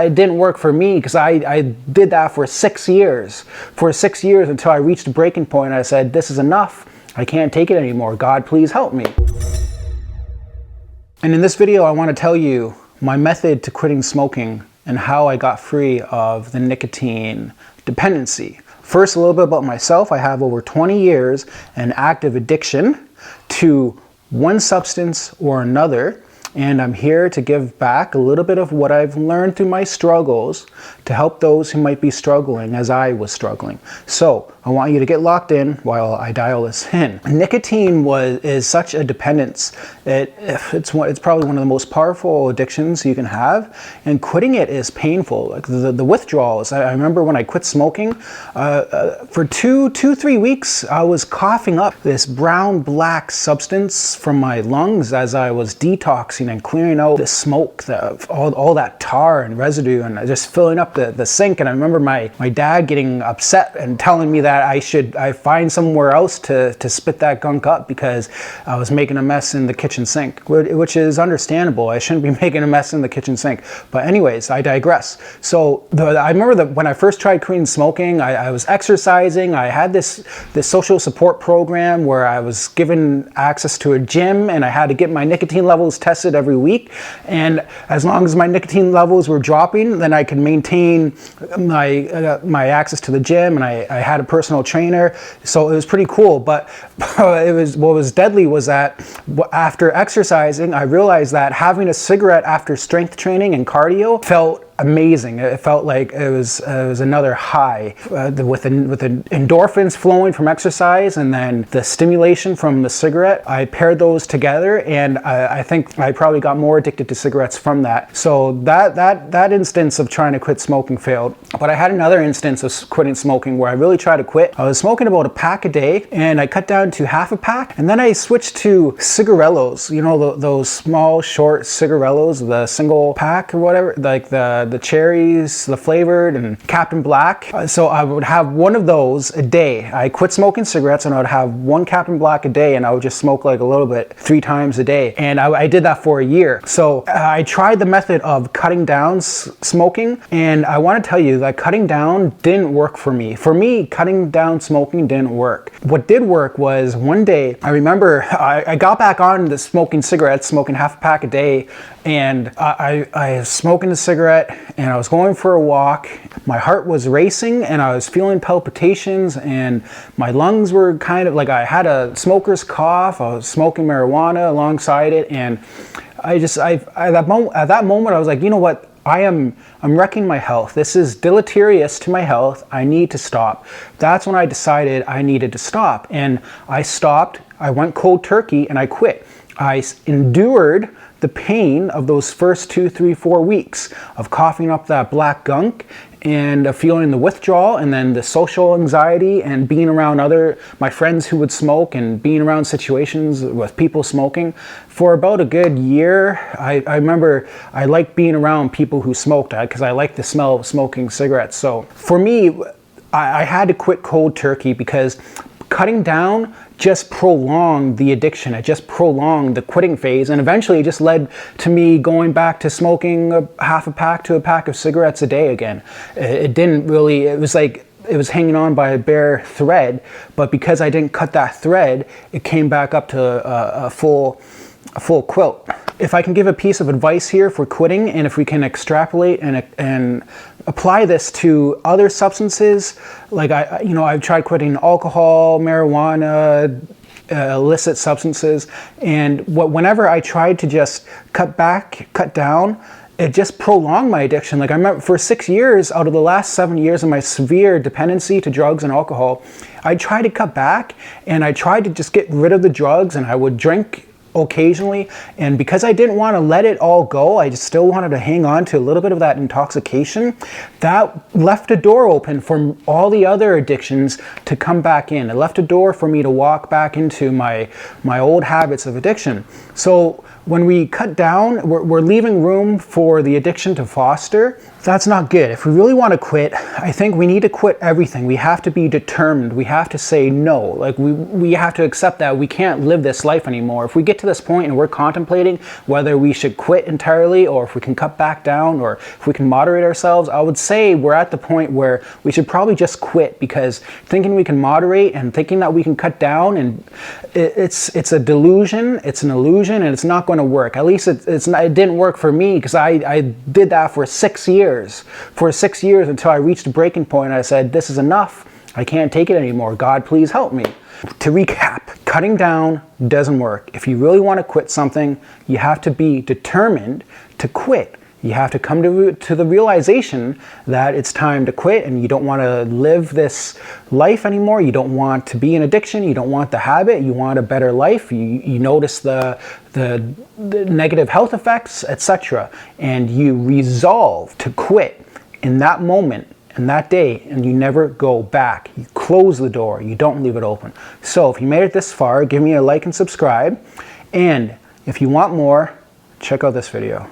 It didn't work for me because I did that for 6 years. For 6 years until I reached a breaking point. I said, this is enough. I can't take it anymore. God, please help me. And in this video, I want to tell you my method to quitting smoking and how I got free of the nicotine dependency. First, a little bit about myself. I have over 20 years in active addiction to one substance or another. And I'm here to give back a little bit of what I've learned through my struggles to help those who might be struggling as I was struggling. So I want you to get locked in while I dial this in. Nicotine is such a dependence. It's probably one of the most powerful addictions you can have, and quitting it is painful. Like the withdrawals. I remember when I quit smoking, for 3 weeks, I was coughing up this brown black substance from my lungs as I was detoxing and clearing out the smoke, all that tar and residue, and just filling up the sink. And I remember my dad getting upset and telling me that I find somewhere else to spit that gunk up because I was making a mess in the kitchen sink, which is understandable. I shouldn't be making a mess in the kitchen sink. But anyways, I digress. So I remember that when I first tried quitting smoking, I was exercising. I had this social support program where I was given access to a gym, and I had to get my nicotine levels tested every week. And as long as my nicotine levels were dropping, then I could maintain my access to the gym, and I had a personal trainer. So it was pretty cool. But what was deadly was that after exercising, I realized that having a cigarette after strength training and cardio felt amazing. It felt like it was another high with the endorphins flowing from exercise and then the stimulation from the cigarette. I paired those together, and I think I probably got more addicted to cigarettes from that. So that instance of trying to quit smoking failed. But I had another instance of quitting smoking where I really tried to quit. I was smoking about a pack a day, and I cut down to half a pack, and then I switched to cigarellos. You know, those small short cigarellos, the single pack or whatever, like the cherries, the flavored, and Captain Black. So I would have one of those a day. I quit smoking cigarettes, and I would have one Captain Black a day, and I would just smoke like a little bit 3 times a day. And I did that for a year. So I tried the method of cutting down smoking, and I want to tell you that cutting down didn't work for me. For me, cutting down smoking didn't work. What did work was one day, I remember I got back on the smoking cigarettes, smoking half a pack a day, and I was smoking a cigarette, and I was going for a walk. My heart was racing, and I was feeling palpitations, and my lungs were kind of like I had a smoker's cough. I was smoking marijuana alongside it, and at that moment I was like, you know what? I'm wrecking my health. This is deleterious to my health. I need to stop. That's when I decided I needed to stop, and I stopped. I went cold turkey, and I quit. I endured the pain of those first 2, 3, 4 weeks of coughing up that black gunk and feeling the withdrawal, and then the social anxiety and being around my friends who would smoke and being around situations with people smoking. For about a good year, I remember I liked being around people who smoked because I liked the smell of smoking cigarettes. So for me, I had to quit cold turkey because cutting down just prolonged the addiction. It just prolonged the quitting phase, and eventually it just led to me going back to smoking half a pack to a pack of cigarettes a day again. It didn't really, it was like it was hanging on by a bare thread, but because I didn't cut that thread, it came back up to a full quilt. If I can give a piece of advice here for quitting, and if we can extrapolate and apply this to other substances, like I've tried quitting alcohol, marijuana, illicit substances, and whenever I tried to just cut down, it just prolonged my addiction. Like I remember for 6 years out of the last 7 years of my severe dependency to drugs and alcohol, I tried to cut back, and I tried to just get rid of the drugs, and I would drink occasionally, and because I didn't want to let it all go, I just still wanted to hang on to a little bit of that intoxication. That left a door open for all the other addictions to come back in. It left a door for me to walk back into my old habits of addiction. So when we cut down, we're leaving room for the addiction to foster. That's not good. If we really want to quit, I think we need to quit everything. We have to be determined. We have to say no. Like we have to accept that we can't live this life anymore. If we get to this point and we're contemplating whether we should quit entirely or if we can cut back down or if we can moderate ourselves, I would say we're at the point where we should probably just quit, because thinking we can moderate and thinking that we can cut down, and it's a delusion, it's an illusion, and it's not going to work. At least it didn't work for me, because I did that for 6 years. For 6 years until I reached a breaking point and I said, this is enough. I can't take it anymore. God, please help me. To recap, cutting down doesn't work. If you really want to quit something, you have to be determined to quit. You have to come to the realization that it's time to quit, and you don't want to live this life anymore. You don't want to be in addiction. You don't want the habit. You want a better life. You notice the negative health effects, etc. And you resolve to quit in that moment, in that day, and you never go back. You close the door. You don't leave it open. So if you made it this far, give me a like and subscribe. And if you want more, check out this video.